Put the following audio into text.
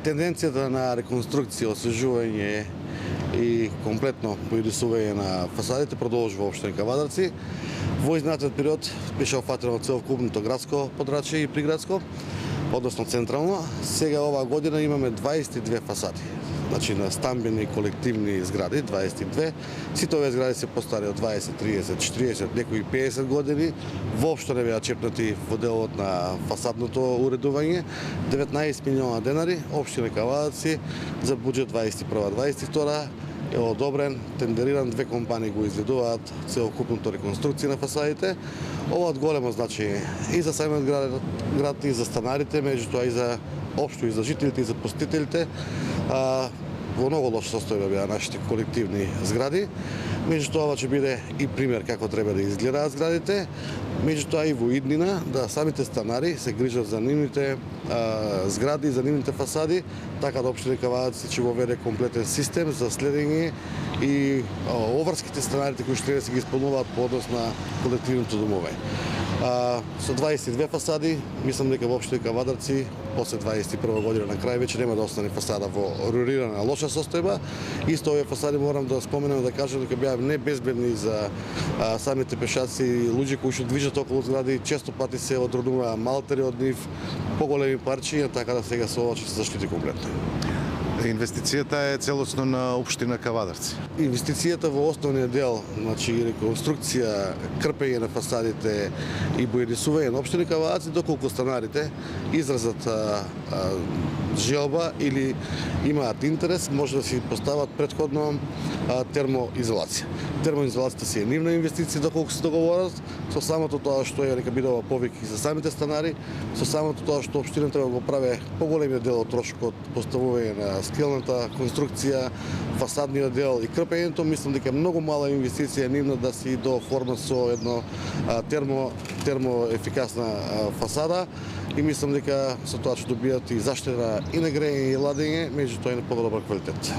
Тенденцијата на реконструкција, освежување и комплетно поидисување на фасадите продолжува во општина Кавадарци. Во изминатиот период беше опфатено целокупното градско подрачје и приградско, односно централно. Сега оваа година имаме 22 фасади. Значи на стамбени и колективни згради, 22. Сите овие згради се постари од 20, 30, 40, некои 50 години. Воопшто не беа чепнати во делот на фасадното уредување. 19 милиона денари, општина Кавадарци за буџет 21-22 е одобрен, тендериран, две компании го изведуваат целокупното реконструкција на фасадите. Ова од големо значење и за самиот град и за станарите, меѓутоа и за општо и за жителите и за посетителите. Во многу лоша состојба беа нашите колективни згради. Меѓутоа ова ќе биде и пример како треба да изгледаат зградите. Меѓутоа и во иднина да самите станари се грижат за нивните згради и за нивните фасади, така да општина Кавадарци ќе воведе комплетен систем за следење и оврските станарите кои што треба да се ги исполнуваат по однос на колективните домове. Со 22 фасади, мислам дека во општина Кавадарци после 21 година на крај веќе нема да остане фасада во рурирана лоша состојба. Исто овие фасади морам да споменам да кажам дека беа небезбедни за самите пешаци и луѓе кои што движат околу згради, често пати се одронува малтери од нив, поголеми парчиња, така да сега со ова ќе се заштити комплетно. Инвестицијата е целосно на општина Кавадарци. Инвестицијата во основниот дел, значи реконструкција, крпење на фасадите и боядисување на општина Кавадарци, доколку станарите изразат желба или имаат интерес, може да си постават претходно термоизолација. Термоизолацијата си е нивна инвестиција доколку се договорат, со самото тоа што е нека биде ова повик и за самите станари, со самото тоа што општината го прави поголемиот дел од трошокот поставување на скелната конструкција, фасадниот дел и крпењето, мислам дека многу мала инвестиција нивна да се дооформат со едно термоефикасна фасада и мислам дека со тоа ќе добијат и заштеда и на грејење и ладење, меѓутоа и на подобар квалитет.